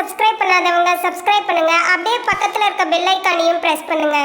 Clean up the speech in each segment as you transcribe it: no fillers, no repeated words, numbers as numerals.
Subscribe பண்ணாதவங்க subscribe பண்ணுங்க. அப்படியே பக்கத்துல இருக்க பெல் ஐகானையும் பிரஸ் பண்ணுங்க.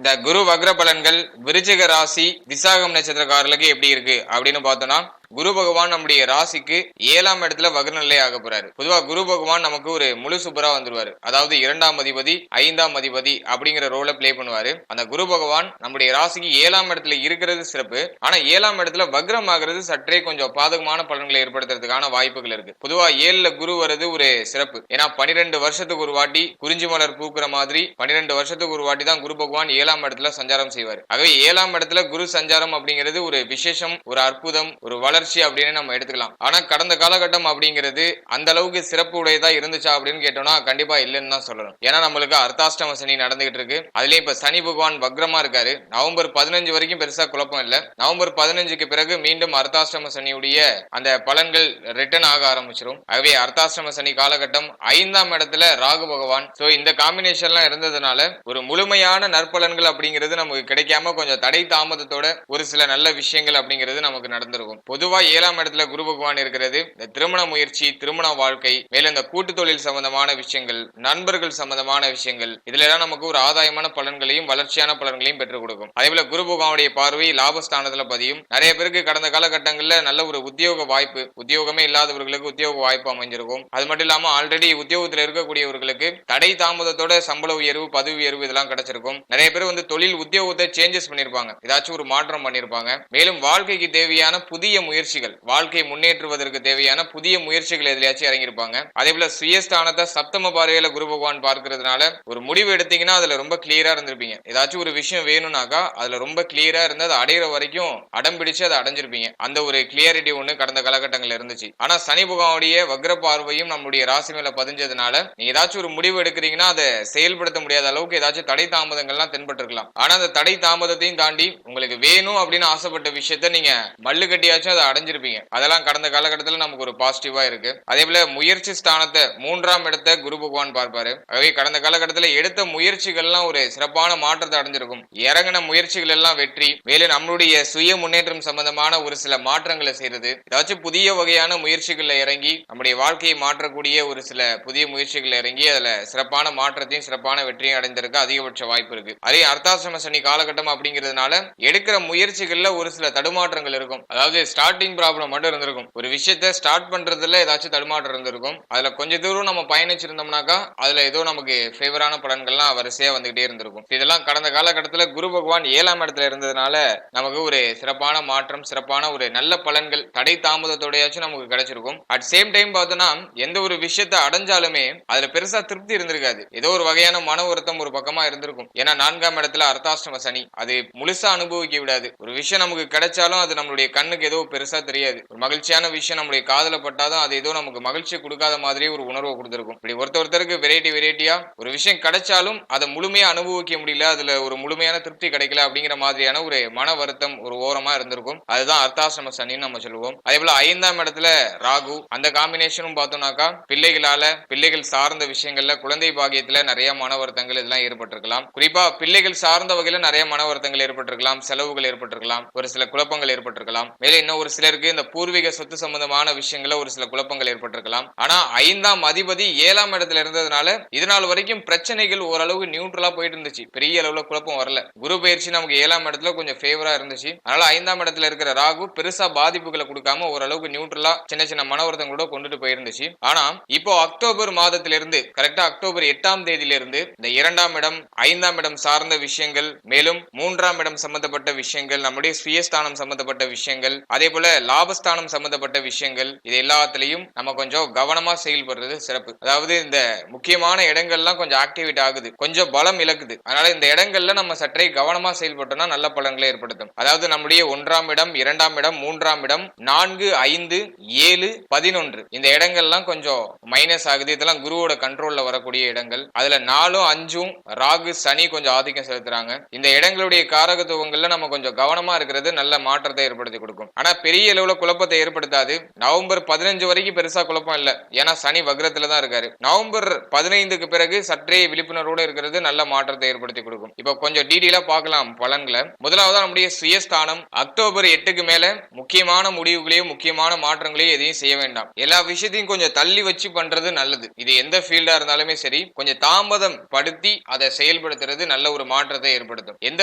இந்த குரு வக்ர பலன்கள் விருச்சிக ராசி விசாகம் நட்சத்திரக்காரர்களுக்கு எப்படி இருக்கு அப்படின்னு பார்த்தோம்னா, குரு பகவான் நம்முடைய ராசிக்கு 7ஆம் இடத்துல வக்ரநிலை ஆக போறாரு. பொதுவா குரு பகவான் நமக்கு ஒரு முழு சூப்பரா வந்துருவாரு. அதாவது 2ஆம் அதிபதி 5ஆம் அதிபதி அப்படிங்கிற ரோல பிளே பண்ணுவாரு. அந்த குரு பகவான் நம்முடைய ராசிக்கு 7ஆம் இடத்துல இருக்கிறது சிறப்பு. ஆனா 7ஆம் இடத்துல வக்ரம் ஆகிறது சற்றே கொஞ்சம் பாதகமான பலன்களை ஏற்படுத்துறதுக்கான வாய்ப்புகள் இருக்கு. பொதுவா 7ல குரு வருது ஒரு சிறப்பு. ஏன்னா 12 வருஷத்துக்கு ஒரு வாட்டி குறிஞ்சி மலர் பூக்குற மாதிரி 12 வருஷத்துக்கு ஒரு வாட்டி தான் குரு பகவான் 7ஆம் இடத்துல சஞ்சாரம் செய்வார். ஆகவே 7ஆம் இடத்துல குரு சஞ்சாரம் அப்படிங்கிறது ஒரு விசேஷம், ஒரு அற்புதம், ஒரு வளர்ச்சி அப்படின்னு நம்ம எடுத்துக்கலாம். ஆனா கடந்த காலகட்டம் அப்படிங்கிறது அந்த அளவுக்கு சிறப்பு உடையதா இருந்துச்சா அப்படின்னு கேட்டோம்னா கண்டிப்பா இல்லைன்னு தான் சொல்லணும். ஏன்னா நம்மளுக்கு அர்த்தாஷ்டம சனி நடந்துகிட்டு இருக்கு. அதுலயும் இப்ப சனி பகவான் வக்ரமா இருக்காரு. நவம்பர் 15 வரைக்கும் பெருசா குழப்பம் இல்ல. நவம்பர் 15க்கு பிறகு மீண்டும் அர்த்தாஷ்டம சனியுடைய அந்த பலன்கள் ரிட்டர்ன் ஆக ஆரம்பிச்சிடும். ஆகவே அர்த்தாஷ்டம சனி காலகட்டம் 5ஆம் இடத்துல ராகு பகவான். சோ இந்த காம்பினேஷன்லாம் இருந்ததுனால ஒரு முழுமையான நற்பலன்கள் அப்படிங்கிறது நமக்கு கிடைக்காம கொஞ்சம் தடை தாமதத்தோட ஒரு சில நல்ல விஷயங்கள் அப்படிங்கிறது நமக்கு நடந்திருக்கும். பொதுவா 7ஆம் இடத்துல குரு பகவான் இருக்கிறது இந்த திருமண முயற்சி, திருமண வாழ்க்கை, மேலும் இந்த கூட்டு தொழில் சம்பந்தமான விஷயங்கள், நண்பர்கள் சம்பந்தமான விஷயங்கள், இதுல எல்லாம் நமக்கு ஒரு ஆதாயமான பலன்களையும் வளர்ச்சியான பலன்களையும் பெற்றுக் கொடுக்கும். அதே போல குரு பகவானுடைய பார்வை லாபஸ்தானத்துல பதியும். நிறைய பேருக்கு கடந்த காலகட்டங்கள்ல நல்ல ஒரு உத்தியோக வாய்ப்பு, உத்தியோகமே இல்லாதவர்களுக்கு உத்தியோக வாய்ப்பு அமைஞ்சிருக்கும். அது மட்டும் இல்லாம ஆல்ரெடி உத்தியோகத்தில் இருக்கக்கூடியவர்களுக்கு தடை தாமதத்தோட சம்பள உயர்வு, பதவி உயர்வு இதெல்லாம் கிடைச்சிருக்கும். நிறைய பேர் தொழில் உத்தியோகத்தை சேஞ்சஸ் பண்ணிருப்பாங்க, ஏதாச்சும் ஒரு மாற்றம் பண்ணிருப்பாங்க. மேலும் வாழ்க்கைக்கு தேவையான புதிய முயற்சிகள், வாழ்க்கை முன்னேற்றுவதற்கு தேவையான புதிய முயற்சிகள் எதிலாச்சும் இறங்கியிருப்பாங்க. அதே போல சுயஸ்தானத்தை சப்தம பார்வையில குரு பகவான் பார்க்கிறதுனால ஒரு முடிவு எடுத்தீங்கன்னா அதுல ரொம்ப கிளியரா இருந்திருப்பீங்க. ஏதாச்சும் ஒரு விஷயம் வேணும்னாக்கா அதுல ரொம்ப கிளியரா இருந்து அதை அடையிற வரைக்கும் அடம் பிடிச்சு அதை அடைஞ்சிருப்பீங்க. அந்த ஒரு கிளியாரிட்டி ஒண்ணு கடந்த காலகட்டங்கள்ல இருந்துச்சு. ஆனா சனி பகவானுடைய வக்ர பார்வையும் நம்முடைய ராசி மேல பதிஞ்சதுனால நீங்க ஏதாச்சும் ஒரு முடிவு எடுக்கிறீங்கன்னா அதை செயல்படுத்த முடியாத அளவுக்கு ஏதாச்சும் தடை தாமதங்கள்லாம் தென்பட்டிருக்கலாம். ஆனா அந்த தடை தாமதத்தையும் தாண்டி உங்களுக்கு வேணும் அப்படின்னு ஆசைப்பட்ட விஷயத்த நீங்க மல்லு கட்டியாச்சும் அதை அடைஞ்சிருப்பீங்க. அதெல்லாம் கடந்த காலகட்டத்தில் நமக்கு ஒரு பாசிட்டிவா இருக்கு. அதே போல முயற்சி ஸ்தானத்தை 3ஆம் இடத்தை குரு பகவான் பார்ப்பாரு. ஆகவே கடந்த காலகட்டத்தில் எடுத்த முயற்சிகள்லாம் ஒரு சிறப்பான மாற்றத்தை அடைஞ்சிருக்கும். இறங்கின முயற்சிகள் எல்லாம் வெற்றி. மேலும் நம்மளுடைய சுய முன்னேற்றம் சம்பந்தமான ஒரு சில மாற்றங்களை செய்யறது, ஏதாச்சும் புதிய வகையான முயற்சிகள்ல இறங்கி நம்முடைய வாழ்க்கையை மாற்றக்கூடிய ஒரு சில புதிய முயற்சிகள்ல இறங்கி அதுல சிறப்பான மாற்றத்தையும் சிறப்பான வெற்றியும் அடைந்திருக்க அதிகபட்ச வாய்ப்பு இருக்கு. அதே அர்த்தாசிரம சனி காலகட்டம் அப்படிங்கிறதுனால எடுக்கிற முயற்சிகள்ல ஒரு சில தடுமாற்றங்கள் இருக்கும். அதாவது ஸ்டார்டிங் ப்ராப்ளம் மட்டும் இருந்திருக்கும். ஒரு விஷயத்தை ஸ்டார்ட் பண்றதுல ஏதாச்சும் தடுமாற்றம் இருந்திருக்கும். அதுல கொஞ்ச தூரம் நம்ம பயணிச்சிருந்தோம்னாக்கா அதுல ஏதோ நமக்கு ஃபேவரான பலன்கள்லாம் வரிசையா வந்துகிட்டே இருந்திருக்கும். இதெல்லாம் கடந்த காலகட்டத்தில் குரு பகவான் 7ஆம் இடத்துல இருந்ததுனால நமக்கு ஒரு சிறப்பான மாற்றம், சிறப்பான ஒரு நல்ல பலன்கள் தடை தாமதத்தோடையாச்சும் நமக்கு கிடைச்சிருக்கும். அட் சேம் டைம் பார்த்தோம்னா எந்த ஒரு விஷயத்தை அடைஞ்சாலுமே அதுல பெருசா திருப்தி இருந்திருக்காது. ஏதோ ஒரு வகையான மன வருத்தம் ஒரு பக்கமா இருந்திருக்கும். ஏன்னா 4ஆம் இடத்துல அர்த்தாஷ்டம சனி அது முழுசா அனுபவிக்க விடாது. ஒரு விஷயம் நமக்கு கிடைச்சாலும் அது நம்மளுடைய கண்ணுக்கு ஏதோ பெருசா தெரியாது. ஒரு மகிழ்ச்சியான விஷயம் நம்மளுடைய காதல பட்டாதான் அது ஏதோ நமக்கு மகிழ்ச்சி கொடுக்காத மாதிரியே ஒரு உணர்வை கொடுத்திருக்கும். இப்படி ஒருத்தருக்கு வெரைட்டியா ஒரு விஷயம் கிடைச்சாலும் அதை முழுமையா அனுபவிக்க முடியல, அதுல ஒரு முழுமையான திருப்தி கிடைக்கல அப்படிங்கிற மாதிரியான ஒரு மன வருத்தம் ஒரு ஓரமா இருந்திருக்கும். அதுதான் அர்த்தாசிரம சனின்னு நம்ம சொல்லுவோம். அதே போல 5ஆம் இடத்துல ராகு, அந்த காம்பினேஷனும் பார்த்தோம்னாக்கா பிள்ளைகள் சார்ந்த விஷயங்கள்ல குழந்தை பாக்கியத்துல நிறைய மன வருத்தங்கள் இதெல்லாம் ஏற்பட்டிருக்கலாம். குறிப்பா பிள்ளைகள் சார்ந்த வகையில நிறைய மன வருத்தங்கள் ஏற்பட்டிருக்கலாம், செலவுகள் ஏற்பட்டிருக்கலாம், ஒரு சில குழப்பங்கள் ஏற்பட்டிருக்கலாம். மேலே இன்னும் ஒரு சிலருக்கு இந்த பூர்வீக சொத்து சம்பந்தமான விஷயங்கள ஒரு சில குழப்பங்கள் ஏற்பட்டிருக்கலாம். ஆனா 5ஆம் அதிபதி 7ஆம் இடத்துல இருந்ததுனால இதனால் வரைக்கும் பிரச்சனைகள் ஓரளவுக்கு நியூட்ரலா போயிட்டு இருந்துச்சு. பெரிய அளவுல குழப்பம் வரல. குரு பயிற்சி நமக்கு 7ஆம் இடத்துல கொஞ்சம் ஃபேவரா இருந்துச்சு. அதனால 5ஆம் இடத்துல இருக்கிற ராகு பெருசா பாதிப்புகளை கொடுக்காம ஓரளவுக்கு நியூட்ரலா சின்ன மன வருத்தங்களோட கொண்டுட்டு போயிருந்துச்சு. ஆனா இப்போ அக்டோபர் மாதத்திலிருந்து கரெக்டா அக்டோபர் 8ஆம் தேதியிலிருந்து இந்த 2ஆம் இடம் 5ஆம் இடம் சார்ந்த விஷயங்கள், மேலும் 3ஆம் இடம் சம்பந்தப்பட்ட விஷயங்கள், நம்முடைய சுயஸ்தானம் சம்பந்தப்பட்ட விஷயங்கள், அதே போல லாபஸ்தானம் சம்பந்தப்பட்ட விஷயங்கள், இது எல்லாத்திலையும் நம்ம கொஞ்சம் கவனமா செயல்படுறது சிறப்பு. அதாவது இந்த முக்கியமான இடங்கள்லாம் கொஞ்சம் ஆக்டிவேட் ஆகுது, கொஞ்சம் பலம் இழக்குது. அதனால இந்த இடங்கள்ல நம்ம சற்றே கவனமா செயல்பட்டோம்னா நல்ல பலன்களை ஏற்படுத்தும். அதாவது நம்முடைய 1ஆம் இடம், 2ஆம் இடம், 3ஆம் இடம், 4, 5, 7, 11 இந்த இடங்கள்லாம் கொஞ்சம் மைனஸ் ஆகுது. இதெல்லாம் குருவோட கண்ட்ரோல்ல வரக்கூடிய இடங்கள். அதுல 4ம் 5ம் ராகு சனி கொஞ்சம் ஆதிக்கம் செலுத்துறாங்க. இந்த இடங்களுடைய காரகத்துவங்கள்ல நம்ம கொஞ்சம் கவனமா இருக்கிறது நல்ல மாற்றத்தை ஏற்படுத்தி கொடுக்கும். ஆனா பெரிய அளவுல குழப்பத்தை ஏற்படுத்தாது. நவம்பர் 15 வரைக்கும் பெருசா குழப்பம் இல்ல, ஏன்னா சனி வக்ரத்துல தான் இருக்காரு. நவம்பர் 15க்கு பிறகு சற்றே விழிப்புணர்வோடு இருக்கிறது நல்ல மாற்றத்தை ஏற்படுத்தி கொடுக்கும். இப்ப கொஞ்சம் டீடைலா பார்க்கலாம் பலன்களை. முதலாவதா நம்முடைய சுயஸ்தானம். அக்டோபர் 8க்கு மேல முக்கியமான முடிவுகளையும் முக்கியமான மாற்றங்களையும் எதையும் செய்ய வேண்டாம். எல்லா விஷயத்தையும் கொஞ்சம் தள்ளி வச்சு பண்றது நல்லது. இது எந்த ஃபீல்டா இருந்தாலுமே சரி, கொஞ்சம் தாமதம் படுத்தி அதை செயல்படுத்துறது நல்ல ஒரு மாற்றத்தை ஏற்படுத்தும். எந்த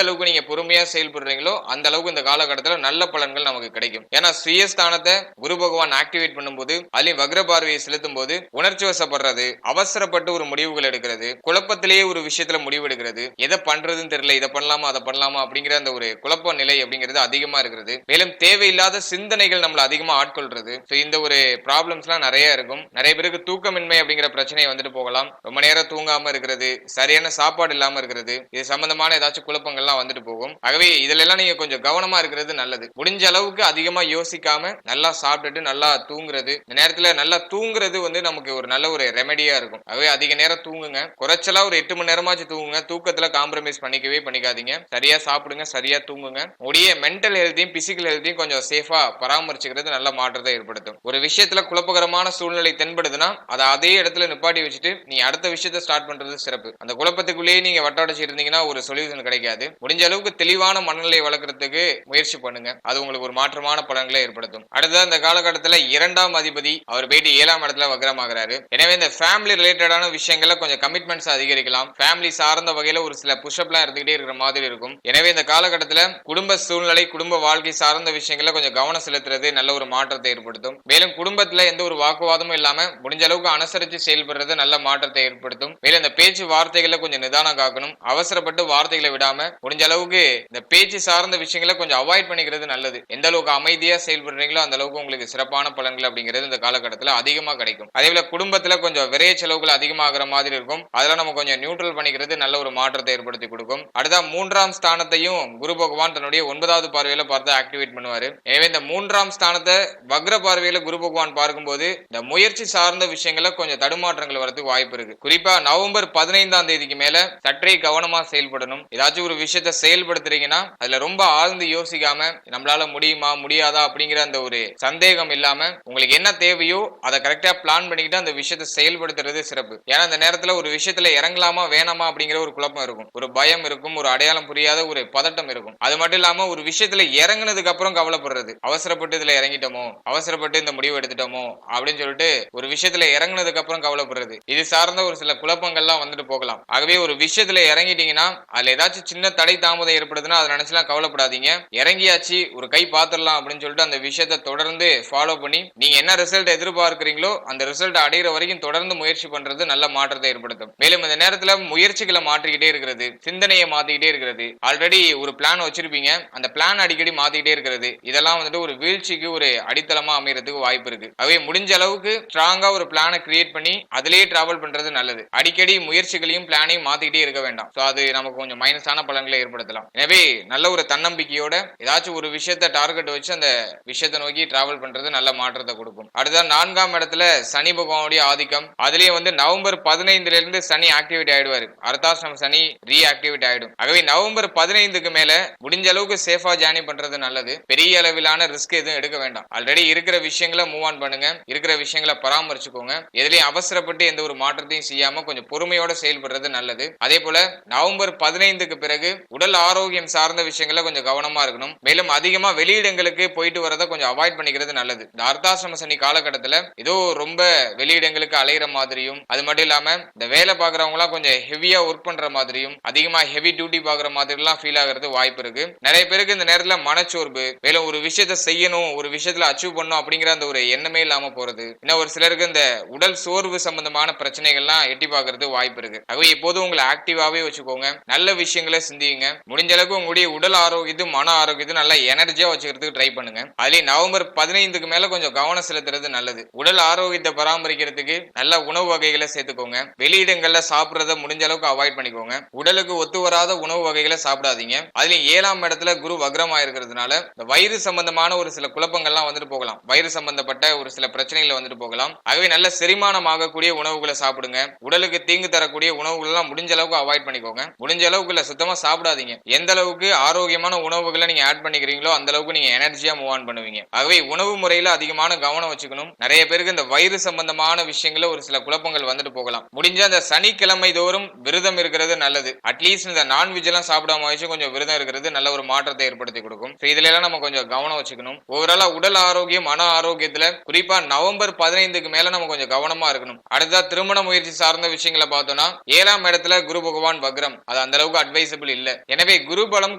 அளவுக்கு நீங்க பொறுமையா செயல்படுறீங்களோ அந்த அளவுக்கு இந்த காலகட்டத்தில் நல்ல பலன்கள் நமக்கு கிடைக்கும். ஏன்னா சுயஸ்தானத்தை குரு பகவான் ஆக்டிவேட் பண்ணும்போது, அதுலயும் வக்ர பார்வையை செலுத்தும் போது உணர்ச்சி வசப்படுறது, அவசரப்பட்டு ஒரு முடிவுகள் எடுக்கிறது, குழப்பத்திலேயே ஒரு விஷயத்துல முடிவு எடுக்கிறது, எதை பண்றதுன்னு தெரியல, இதை பண்ணலாமா அதை பண்ணலாமா அப்படிங்கிற அந்த ஒரு குழப்ப நிலை அப்படிங்கிறது அதிகமா இருக்கிறது. மேலும் தேவையில்லாத சிந்தனைகள் நம்மள அதிகமா ஆட்கொள்றது. இந்த ஒரு ப்ராப்ளம்ஸ் எல்லாம் நிறைய இருக்கும். நிறைய பேருக்கு தூக்கமின்மை அப்படிங்கிற பிரச்சனை வந்துட்டு போகலாம். ரொம்ப நேரம் தூங்காம இருக்கிறது, சரியான சாப்பாடு இல்லாம இருக்கிறது, இது சம்பந்தமான ஏதாச்சும் குழப்பங்கள்லாம் வந்துட்டு போகும். ஆகவே இதுல எல்லாம் நீங்க கொஞ்சம் கவனமா இருக்கிறது நல்லது. முடிஞ்ச அளவுக்கு அதிகமா யோசிக்காம நல்லா சாப்பிட்டுட்டு நல்லா தூங்குறது. இந்த நேரத்துல நல்லா தூங்குறது நமக்கு ஒரு நல்ல ஒரு ரெமெடியா இருக்கும். ஆகவே அதிக நேரம் தூங்குங்க. குறைச்சலா ஒரு 8 மணி நேரமாச்சு தூங்குங்க. தூக்கத்துல காம்ப்ரமைஸ் பண்ணிக்கவே பண்ணிக்காதீங்க. சரியா சாப்பிடுங்க, சரியா தூங்குங்க. உடைய மென்டல் ஹெல்த்தையும் பிசிக்கல் ஹெல்த்தையும் கொஞ்சம் சேஃபா பராமரிச்சுக்கிறது நல்ல மாற்றத்தை ஏற்படுத்தும். ஒரு விஷயத்துல குழப்பகரமான சூழ்நிலை தென்படுதுன்னா அதை அதே இடத்துல நிப்பாட்டி வச்சுட்டு நீ அடுத்த விஷயத்தை ஸ்டார்ட் பண்றது சிறப்பு. அந்த குழப்பத்துக்குள்ளேயே நீங்க வட்டடைச்சு இருந்தீங்கன்னா ஒரு சொல்யூஷன் கிடைக்காது. முடிஞ்ச அளவுக்கு தெளிவான மனநிலை வளர்க்கறதுக்கு முயற்சி பண்ணுங்க. அது உங்களுக்கு ஒரு மாற்றமான பலன்களை ஏற்படுத்தும். அடுத்தது இந்த காலகட்டத்துல 2ஆம் அதிபதி அவர் போயிட்டு 7ஆம் இடத்துல வக்ரமாகிறாரு. எனவே இந்த ஃபேமிலி ரிலேட்டடான விஷயங்கள்ல கொஞ்சம் கமிட்மெண்ட்ஸ் அதிகரிக்கலாம். ஃபேமிலி சார்ந்த வகையில ஒரு சில புஷ்அப்லாம் எடுத்துக்கிட்டே இருக்கிற மாதிரி இருக்கும். எனவே இந்த காலகட்டத்துல குடும்ப சூழ்நிலை, குடும்ப வாழ்க்கை சார்ந்த விஷயங்கள்ல கொஞ்சம் கவனம் செலுத்துறது நல்ல ஒரு மாற்றத்தை ஏற்படுத்தும். மேலும் குடும்பத்துல எந்த ஒரு வாக்குவாதமும் இல்லாம முடிஞ்ச அளவுக்கு அனுசரித்து செயல்படுறது நல்ல மாற்றத்தை ஏற்படுத்தும். மேலும் இந்த பேச்சு வார்த்தைகளை கொஞ்சம் நிதானம் காக்கணும். அவசரப்பட்டு வார்த்தைகளை விடாம முடிஞ்ச அளவுக்கு இந்த பேச்சு சார்ந்த விஷயங்களை கொஞ்சம் அவாய்ட் பண்ணிக்கிறது நல்லது. எந்த அளவுக்கு அமைதியா செயல்படுறீங்களோ அந்த அளவுக்கு உங்களுக்கு சிறப்பான பலன்கள் அப்படிங்கிறது இந்த காலகட்டத்தில் அதிகமா கிடைக்கும். அதே போல குடும்பத்துல கொஞ்சம் விரைய செலவுகள் அதிகமாகிற மாதிரி இருக்கும். அதெல்லாம் நம்ம கொஞ்சம் நியூட்ரல் பண்ணிக்கிறது நல்ல ஒரு மாற்றத்தை ஏற்படுத்தி கொடுக்கும். அடுத்த 3ஆம் ஸ்தானத்தையும் குரு பகவான் தன்னுடைய 9வது பார்வையில பார்த்து ஆக்டிவேட் பண்ணுவாரு. எனவே இந்த 3ஆம் ஸ்தானத்தை வக்ர பார்வையில குரு பகவான் பார்க்கும்போது இந்த முயற்சி சார்ந்த விஷயங்கள கொஞ்சம் தடுமாற்றங்கள் வரதுக்கு வாய்ப்பு இருக்கு. குறிப்பா நவம்பர் 15ஆம் தேதிக்கு மேல சற்றே கவனமா செயல்படணும். ஏதாச்சும் ஒரு விஷயத்தை செயல்படுத்துறீங்கன்னா அதுல ரொம்ப ஆழ்ந்து யோசிக்காம நம்மளால முடியுமா முடியாதா அப்படிங்கிற அந்த ஒரு சந்தேகம் இல்லாம உங்களுக்கு என்ன தேவையோ அதை கரெக்டா பிளான் பண்ணிக்கிட்டு அந்த விஷயத்தை செயல்படுத்துறது சிறப்பு. ஏன்னா அந்த நேரத்துல ஒரு விஷயத்துல இறங்கலாமா வேணாமா அப்படிங்கிற ஒரு குழப்பம் இருக்கும், ஒரு பயம் இருக்கும், ஒரு அடையாளம் புரியாத ஒரு பதட்டம் இருக்கும். அது மட்டும் இல்லாம ஒரு விஷயத்துல இறங்குனதுக்கு அப்புறம் கவலைப்படுறது, அவசரப்பட்டு இதுல இறங்கிட்டோமோ, அவசரப்பட்டு இந்த முடிவு எடுத்துட்டோமோ அப்படின்னு சொல்லிட்டு ஒரு விஷயத்துல இறங்குனதுக்கு அப்புறம் கவலைப்படுறது, இது சார்ந்த ஒரு சில குழப்பங்கள்லாம் வந்துட்டு போகலாம். ஆகவே ஒரு விஷயத்துல இறங்கிட்டீங்கன்னா அதுல ஏதாச்சும் சின்ன தடை தாமதம் ஏற்படுதுன்னா அதை நினைச்சலாம் கவலைப்படாதீங்க. இறங்கியாச்சு, ஒரு கை பாத்துடலாம் அப்படின்னு சொல்லிட்டு அந்த விஷயத்தை தொடர்ந்து ஃபாலோ பண்ணி நீங்க என்ன ரிசல்ட் எதிர்பார்க்கிறீங்களோ அந்த ரிசல்ட் அடைகிற வரைக்கும் தொடர்ந்து முயற்சி பண்றது நல்ல மாற்றத்தை ஏற்படுத்தும். மேலும் இந்த நேரத்துல முயற்சிகளை மாற்றிக்கிட்டே இருக்கிறது, சிந்தனையை மாத்திக்கிட்டே இருக்கிறது. ஆல்ரெடி ஒரு பிளான் வச்சிருப்பீங்க, அந்த பிளான் அடிக்கடி மாத்திக்கிட்டே இருக்கிறது, இதெல்லாம் ஒரு வீழ்ச்சிக்கு ஒரு அடித்தளமா அமைகிறதுக்கு வாய்ப்பு இருக்கு. அவை முடிஞ்ச அளவுக்கு ஸ்ட்ராங்கா ஒரு பிளானை கிரியேட் பண்ணி அதிலேயே டிராவல் பண்றது நல்லது. அடிக்கடி முயற்சிகளையும் பிளானையும் மாத்திக்கிட்டே இருக்க வேண்டாம். அது நமக்கு கொஞ்சம் மைனஸான பலன்களை ஏற்படுத்தலாம். எனவே நல்ல ஒரு தன்னம்பிக்கையோட ஏதாச்சும் ஒரு விஷயத்தை டார்கெட் வச்சு அந்த விஷயத்தை நோக்கி டிராவல் பண்றது நல்ல மாற்றத்தை கொடுக்கும். அடுத்த 4ஆம் இடத்துல சனி பகவானுடைய ஆதிக்கம். அதுலயே நவம்பர் 15ல இருந்து சனி ஆக்டிவேட் ஆயிடுவாரு. அர்த்தாஷ்டம சனி ரீஆக்டிவேட் ஆயிடும். ஆகவே நவம்பர் 15க்கு மேல முடிஞ்ச அளவுக்கு சேஃபா ஜேர்னி பண்றது நல்லது. பெரிய அளவிலான ரிஸ்க் எதுவும் எடுக்க வேண்டாம். ஆல்ரெடி இருக்கிற விஷயங்களை மூவ் ஆன் பண்ணுங்க, இருக்கிற விஷயங்களை பராமரிச்சுக்கோங்க. எதுலயும் அவசரப்பட்டு எந்த ஒரு மாற்றத்தையும் செய்யாம கொஞ்சம் பொறுமையோட செயல்படுறது நல்லது. அதே போல நவம்பர் 15க்கு பிறகு உடல் ஆரோக்கியம் சார்ந்த விஷயங்களை கொஞ்சம் கவனமா இருக்கணும். மேலும் அதிகமா வெளியிடங்களுக்கு போயிட்டு வரதை கொஞ்சம் அவாய்ட் பண்ணிக்கிறது நல்லது. இந்த அர்த்தாசிரம சனி காலகட்டத்துல ஏதோ ரொம்ப வெளியிடங்களுக்கு அலையிற மாதிரியும், அது மட்டும் இல்லாம இந்த வேலை பாக்குறவங்க எல்லாம் கொஞ்சம் ஹெவியா ஒர்க் பண்ற மாதிரியும், அதிகமா ஹெவி டியூட்டி பாக்குற மாதிரி எல்லாம் ஃபீல் ஆகிறது வாய்ப்பு இருக்கு. நிறைய பேருக்கு இந்த நேரத்துல மனச்சோர்வு, மேலும் ஒரு விஷயத்தை செய்யணும், ஒரு விஷயத்துல அச்சீவ் பண்ணணும் அப்படிங்கிற அந்த ஒரு எண்ணமே இல்லாம போறது, இன்னும் ஒரு சிலருக்கு இந்த உடல் சோர்வு சம்பந்தமான பிரச்சனைகள்லாம் எட்டி பாக்குறது வாய்ப்பு இருக்கு. ஆகவே எப்போதும் உங்களை ஆக்டிவாவே வச்சுக்கோங்க, நல்ல விஷயங்களை சிந்தியுங்க. முடிஞ்ச அளவுக்கு உங்களுடைய உடல் ஆரோக்கியத்து மன ஆரோக்கியத்தை நல்லா எனர்ஜியா வச்சுக்கிறதுக்கு ட்ரை பண்ணுங்க. அதுலயே நவம்பர் 15க்கு மேல கொஞ்சம் கவனம் செலுத்துறது நல்லது. உடல் ஆரோக்கியத்தை பராமரிக்கிறதுக்கு நல்ல உணவு வகைகளை சேர்த்துக்கோங்க. வெளியிடங்கள்ல சாப்பிடுறத முடிஞ்ச அளவுக்கு அவாய்ட் பண்ணிக்கோங்க. உடலுக்கு ஒத்து வராத உணவு வகைகளை சாப்பிடாதீங்க. அதுலயும் 7ஆம் இடத்துல குரு வக்ரமா இருக்கிறதுனால இந்த வயிறு சம்பந்தமான ஒரு சில குழப்பங்கள்லாம் வந்துட்டு போகலாம். வயிறு சம்பந்தப்பட்ட ஒரு சில பிரச்சனைகளை வந்துட்டு போகலாம். ஆகவே நல்ல செரிமானம் ஆகக்கூடிய உணவுகளை சாப்பிடுங்க. உடலுக்கு தீங்கு தரக்கூடிய உணவுகள் எல்லாம் முடிஞ்ச அளவுக்கு அவாய்ட் பண்ணிக்கோங்க. முடிஞ்ச அளவுக்கு இல்ல, சுத்தமா சாப்பிடாதீங்க. எந்த அளவுக்கு ஆரோக்கியமான உணவுகளை நீங்க ஆட் பண்ணிக்கிறீங்களோ அந்த அளவுக்கு நீங்க எனர்ஜியா ஈஸியா மூவ் ஆன் பண்ணுவீங்க. ஆகவே உணவு முறையில அதிகமான கவனம் வச்சுக்கணும். நிறைய பேருக்கு இந்த வயிறு சம்பந்தமான விஷயங்கள ஒரு சில குழப்பங்கள் வந்துட்டு போகலாம். முடிஞ்ச அந்த சனிக்கிழமை தோறும் விரதம் இருக்கிறது நல்லது. அட்லீஸ்ட் இந்த நான்வெஜ் எல்லாம் சாப்பிடாம வச்சு கொஞ்சம் விரதம் இருக்கிறது நல்ல ஒரு மாற்றத்தை ஏற்படுத்தி கொடுக்கும். இதுல எல்லாம் நம்ம கொஞ்சம் கவனம் வச்சுக்கணும். ஓவராலா உடல் ஆரோக்கியம், மன ஆரோக்கியத்துல குறிப்பா நவம்பர் 15க்கு மேல நம்ம கொஞ்சம் கவனமா இருக்கணும். அடுத்தா திருமண முயற்சி சார்ந்த விஷயங்களை பார்த்தோம்னா 7ஆம் இடத்துல குரு பகவான் வக்ரம், அது அந்த அளவுக்கு அட்வைசபிள் இல்ல. எனவே குரு பலம்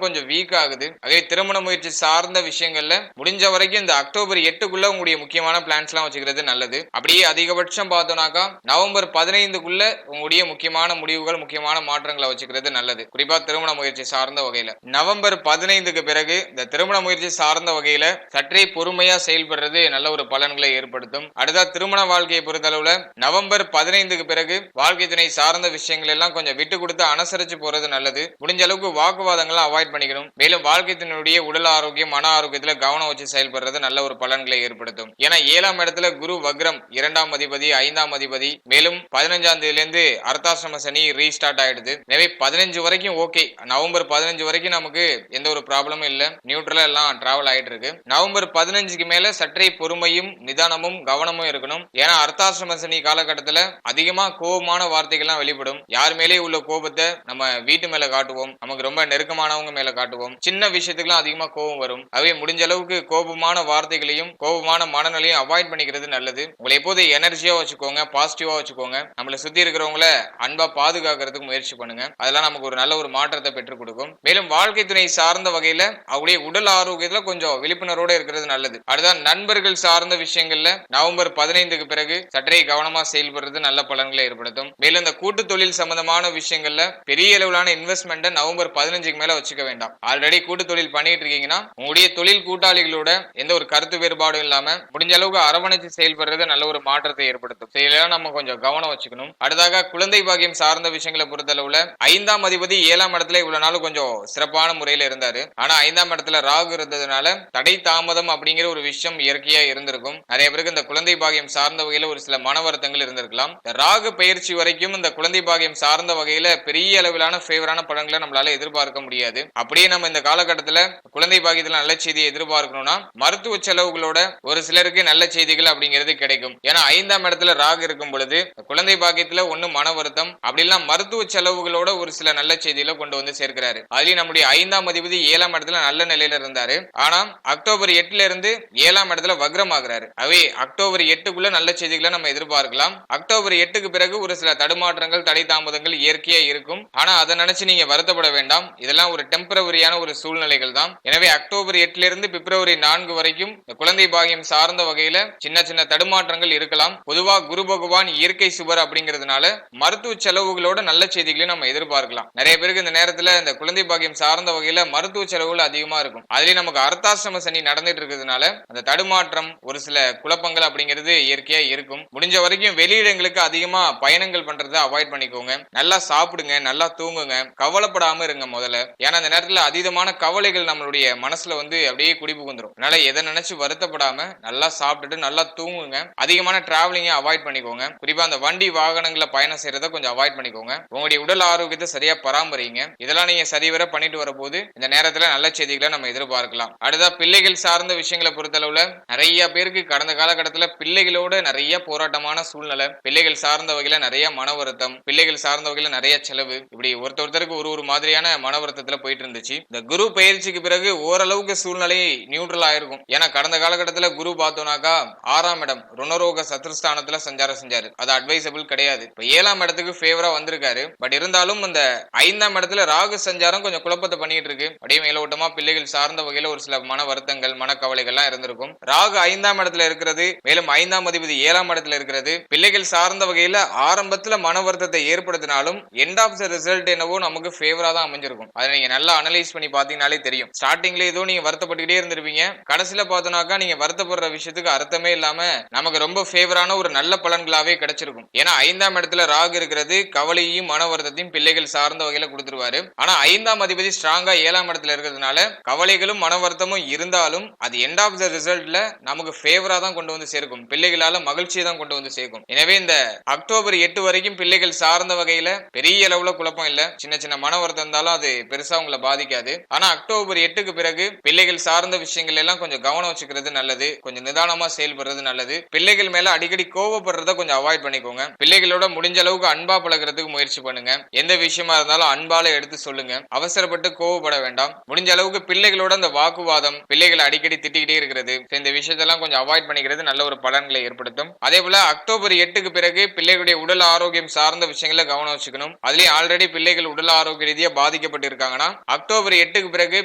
கொஞ்சம் வீக் ஆகுது. அதே திருமண முயற்சி சார்ந்த விஷயங்கள்ல முடிஞ்ச வரைக்கும் இந்த அக்டோபர் 8க்குள்ள உங்களுடைய முக்கியமான பிளான்ஸ் எல்லாம் வச்சுக்கிறது நல்லது. அப்படியே அதிகபட்சம் பார்த்தோம்னாக்கா நவம்பர் 15க்குள்ள உங்களுடைய முக்கியமான முடிவுகள், முக்கியமான மாற்றங்களை வச்சுக்கிறது நல்லது. குறிப்பா திருமண முயற்சி சார்ந்த வகையில நவம்பர் 15க்கு பிறகு இந்த திருமண முயற்சி சார்ந்த வகையில சற்றே பொறுமையா செயல்படுறது நல்ல ஒரு பலன்களை ஏற்படுத்தும். அடுத்த திருமண வாழ்க்கையை பொறுத்தளவுல நவம்பர் 15க்கு பிறகு வாழ்க்கை துணை சார்ந்த விஷயங்கள் எல்லாம் கொஞ்சம் விட்டு கொடுத்து அனுசரிச்சு போறது நல்லது. முடிஞ்ச அளவுக்கு வாக்குவாதங்களை அவாய்ட் பண்ணிக்கணும். மேலும் வாழ்க்கை துணையுடைய உடல் ஆரோக்கியம், மன ஆரோக்கியத்துல கவனம் வச்சு செயல்படுறது நல்ல ஒரு பலன்களை ஏற்படுத்தும். ஏன்னா 7ஆம் இடத்துல குரு வக்ரம், 2ஆம் அதிபதி, 5ஆம் அதிபதி, மேலும் 15ஆம் தேதியில இருந்து அர்த்தாசிரம சனி ரீஸ்டார்ட் ஆயிடுது. எனவே 15 வரைக்கும் ஓகே. நவம்பர் 15 வரைக்கும் நமக்கு எந்த ஒரு ப்ராப்ளமும் இல்ல, நியூட்ரலா எல்லாம் டிராவல் ஆயிட்டு இருக்கு. நவம்பர் 15க்கு மேல சற்றே பொறுமையும் நிதானமும் கவனமும் இருக்கணும். ஏன்னா அர்த்தாசிரம சனி காலகட்டத்துல அதிகமா கோபமான வார்த்தைகள்லாம் வெளிப்படும். யார் மேலே உள்ள கோபத்தை நம்ம வீட்டு மேல காட்டுவோம், நமக்கு ரொம்ப நெருக்கமானவங்க மேல காட்டுவோம். சின்ன விஷயத்துக்குலாம் அதிகமா கோபம் வரும். அவை முடிஞ்ச அளவுக்கு கோபமான வார்த்தைகளையும் கோபமான மனநிலையும் அவாய்ட் பண்ணிக்கிறது நல்லது. உங்களை எப்போது எனர்ஜியா வச்சுக்கோங்க, பாசிட்டிவா வச்சுக்கோங்க. நம்மளை சுத்தி இருக்கிறவங்கள அன்பா பாதுகாக்கிறதுக்கு முயற்சி பண்ணுங்க. அதெல்லாம் நமக்கு ஒரு நல்ல ஒரு மாற்றத்தை பெற்றுக் கொடுக்கும். மேலும் வாழ்க்கை துணை சார்ந்த வகையில அவருடைய உடல் ஆரோக்கியத்துல கொஞ்சம் விழிப்புணர்வோட இருக்கிறது நல்லது. அடுத்த நண்பர்கள் சார்ந்த விஷயங்கள்ல நவம்பர் 15க்கு பிறகு சற்றே கவனமா செயல்படுறது நல்ல பலன்களை ஏற்படுத்தும். மேலும் இந்த கூட்டு தொழில் சம்பந்தமான விஷயங்கள்ல பெரிய அளவிலான இன்வெஸ்ட்மெண்ட் நவம்பர் 15க்கு மேல வச்சுக்க வேண்டாம். ஆல்ரெடி கூட்டு தொழில் பண்ணிட்டு இருக்கீங்கன்னா உங்களுடைய தொழில் கூட்டாளிகளோட எந்த ஒரு கருத்து வேறுபாடும் இல்லாம முடிஞ்ச அளவுக்கு அரவணைச்சு செயல்படுறது நல்ல ஒரு மாற்றத்தை ஏற்படுத்தும். இதெல்லாம் நம்ம கொஞ்சம் கவனம் வச்சுக்கணும். அடுத்தாக குழந்தை பாக்கியம் சார்ந்த விஷயங்களை பொறுத்தளவுல 5ஆம் அதிபதி 7ஆம் இடத்துல இவ்வளவு நாள் கொஞ்சம் சிறப்பான முறையில இருந்தாரு. ஆனா 5ஆம் இடத்துல ராகு இருந்ததுனால தடை தாமதம் அப்படிங்கிற ஒரு விஷயம் இயற்கையா இருந்திருக்கும். நிறைய பேருக்கு இந்த குழந்தை பாக்கியம் சார்ந்த வகையில ஒரு சில மன வருத்தங்கள் இருந்திருக்கலாம். ராகு பயிற்சி வரைக்கும் இந்த குழந்தை பாக்கியம் சார்ந்த வகையில பெரிய அளவிலான ஃபேவரான பலன்களை நம்மளால எதிர்பார்க்க முடியாது. அப்படியே நம்ம இந்த காலகட்டத்துல குழந்தை பாக்கியத்துல நல்ல செய்தியை எதிர்பார்க்கணும்னா மருத்துவ செலவுகளோட ஒரு சிலருக்கு நல்ல செய்திகள் அப்படிங்கிறது கிடைக்கும். ஏன்னா 5ஆம் இடத்துல ராகு இருக்கும் பொழுது குழந்தை பாக்கியத்துல ஒண்ணு மன வருத்தம், அப்படி எல்லாம் மருத்துவ செலவுகளோட ஒரு சில நல்ல செய்திகளை கொண்டு வந்து சேர்க்கிறாரு. அதுலயும் நம்முடைய 5ஆம் அதிபதி 7ஆம் இடத்துல நல்ல நிலையில இருந்தாரு. ஆனா அக்டோபர் 8ல இருந்து 7ஆம் இடத்துல வக்ரம் ஆகிறாரு. அவே அக்டோபர் 8க்குள்ள நல்ல செய்திகளை நம்ம எதிர்பார்க்கலாம். அக்டோபர் 8க்கு பிறகு ஒரு சில தடுமாற்றங்கள், தடை தாமதங்கள் இயற்கையா இருக்கும். ஆனா அதை நினைச்சு நீங்க வருத்தப்பட வேண்டாம். இதெல்லாம் ஒரு டெம்பரவரியான ஒரு சூழ்நிலைகள் தான். எனவே அக்டோபர் 8ல இருந்து பிப்ரவரி 4 வரைக்கும் குழந்தை பாகியம் சார்ந்த வகையில சின்ன சின்ன தடுமாற்றங்கள் இருக்கலாம். பொதுவா குரு பகவான் இயற்கை சுபர் அப்படிங்கிறதுனால மருத்துவ செலவுகளோட நல்ல செய்திகளையும் நம்ம எதிர்பார்க்கலாம். நிறைய பேருக்கு இந்த நேரத்துல இந்த குழந்தை பாகியம் சார்ந்த வகையில மருத்துவ செலவுகள் அதிகமா இருக்கும். அதுலயும் நமக்கு அர்த்தாசிரம சனி நடந்துட்டு இருக்கிறதுனால அந்த தடுமாற்றம், ஒரு சில குழப்பங்கள் அப்படிங்கிறது இயற்கையா இருக்கும். முடிஞ்ச வரைக்கும் வெளியிடங்களுக்கு அதிகமா பயணங்கள் பண்றதை அவாய்ட் பண்ணிக்கோங்க. நல்லா சாப்பிடுங்க, நல்லா தூங்குங்க, கவலைப்படாம இருங்க முதல்ல. ஏன்னா அந்த நேரத்துல அதீதமான கவலைகள் நம்மளுடைய மனசுல வந்து அப்படியே குடிபுகுந்துரும். அதனால எதை நினைச்சு வருத்தப்படாம நல்லா சாப்பிட்டுட்டு நல்லா தூங்குங்க. அதிகமான டிராவலிங்க அவாய்ட் பண்ணிக்கோங்க. குறிப்பா அந்த வண்டி வாகனங்களை பயணம் செய்யறதை கொஞ்சம் அவாய்ட் பண்ணிக்கோங்க. உங்களுடைய உடல் ஆரோக்கியத்தை சரியா பராமரிங்க. இதெல்லாம் நீங்க சரிவர பண்ணிட்டு வரபோது இந்த நேரத்துல நல்ல செய்திகளை நம்ம எதிர்பார்க்கலாம். அடுத்தா பிள்ளைகள் சார்ந்த விஷயங்களை பொறுத்தளவுல நிறைய பேருக்கு கடந்த காலகட்டத்துல பிள்ளைகளோட நிறைய போராட்டமான சூழ்நிலை, பிள்ளைகள் சார்ந்த வகையில நிறைய மன வருத்தம், பிள்ளைகள் சார்ந்த வகையில நிறைய செலவு, இப்படி ஒருத்தருக்கு ஒரு மாதிரியான மன வருத்தத்துல போயிட்டு இருந்துச்சு. இந்த குரு பயிற்சிக்கு பிறகு ஓரளவுக்கு சூழ்நிலை நியூட்ரல் ஆயிருக்கும். ஏன்னா கடந்த காலகட்டத்துல குரு பார்த்தோம்னாக்கா 6ஆம் இடம் ருணரோக சத்ருஸ்தானத்துல சஞ்சாரம் செஞ்சாரு. அது அட்வைசபிள் கிடையாது. இப்ப 7ஆம் இடத்துக்கு ஃபேவரா வந்திருக்காரு. பட் இருந்தாலும் இந்த 5ஆம் இடத்துல ராகு சஞ்சாரம் கொஞ்சம் குழப்பத்தை பண்ணிட்டு இருக்கு. அப்படியே மேலோட்டமா பிள்ளைகள் சார்ந்த வகையில ஒரு சில மன வருத்தங்கள், மனக்கவலைகள்லாம் இருந்திருக்கும். ராகு 5ஆம் இடத்துல இருக்கிறது, மேலும் 5ஆம் அதிபதி 7ஆம் இடத்துல இருக்கிறது பிள்ளைகள் சார்ந்த வகையில ஆரம்பத்துல மன வருத்தத்தை ஏற்படுத்தினாலும் எண்ட் ஆஃப் த ரிசல்ட் என்னவோ நமக்கு ஃபேவரா தான் அமைஞ்சிருக்கும். அதை நீங்க நல்லா அனலைஸ் பண்ணி பாத்தீங்கன்னாலே தெரியும். ஸ்டார்டிங்ல ஏதோ நீங்க வருத்தப்பட்டுக்கிட்டே இருந்திருப்பீங்க, கடைசியில பார்த்தோம்னாக்கா நீங்க வருத்தப்படுற விஷயத்துக்கு அர்த்தமே இல்லாம நமக்கு ரொம்ப ஃபேவரான ஒரு நல்ல பலன்களாவே கிடைச்சிருக்கும். ஏன்னா 5ஆம் இடத்துல ராகு இருக்கிறது கவலையையும் மன வருத்தத்தையும் பிள்ளைகள் சார்ந்த வகையில கொடுத்துருவாரு. ஆனா 5ஆம் அதிபதி ஸ்ட்ராங்கா 7ஆம் இடத்துல இருக்கிறதுனால கவலைகளும் மன வருத்தமும் இருந்தாலும் அது எண்ட் ஆஃப் த ரிசல்ட்ல நமக்கு ஃபேவரா தான் கொண்டு வந்து சேர்க்கும். பிள்ளைகளால மகிழ்ச்சியை தான் கொண்டு வந்து சேர்க்கும். எனவே இந்த அக்டோபர் 8 வரைக்கும் பிள்ளைகள் சார்ந்த வகையில பெரிய அளவுல குழப்பம் இல்ல. சின்ன சின்ன மன வருத்தம் இருந்தாலும் அது பெருசா உங்களை பாதிக்காது. ஆனா அக்டோபர் 8க்கு பிறகு பிள்ளைகள் சார்ந்த விஷயங்கள் எல்லாம் கொஞ்சம் கவனம் வச்சுக்கிறது நல்லது. கொஞ்சம் நிதானமா செயல்படுறது நல்லது. பிள்ளைகள் மேல அடிக்கடி கோவப்படுறத கொஞ்சம் அவாய்ட் பண்ணிக்கோங்க. பிள்ளைகளோட முடிஞ்ச அளவுக்கு அன்பா பழகுறதுக்கு முயற்சி பண்ணுங்க. எந்த விஷயமா இருந்தாலும் அன்பால எடுத்து சொல்லுங்க. அவசரப்பட்டு கோவப்பட வேண்டாம். முடிஞ்ச அளவுக்கு பிள்ளைகளோட அந்த வாக்குவாதம், பிள்ளைகளை அடிக்கடி திட்டிக்கிட்டே இருக்கிறது, இந்த விஷயத்தெல்லாம் கொஞ்சம் அவாய்ட் பண்ணிக்கிறது நல்ல ஒரு பலன்களை ஏற்படுத்தும். அதே போல அக்டோபர் 8க்கு பிறகு பிள்ளைகளுடைய உடல் ஆரோக்கியம் சார்ந்த விஷயங்களை கவனம் வச்சுக்கணும். அதுலயும் ஆல்ரெடி பிள்ளைகள் உடல் ஆரோக்கிய ரீதியா பாதிக்கப்பட்டு இருக்காங்கன்னா அக்டோபர் 8க்கு பிறகு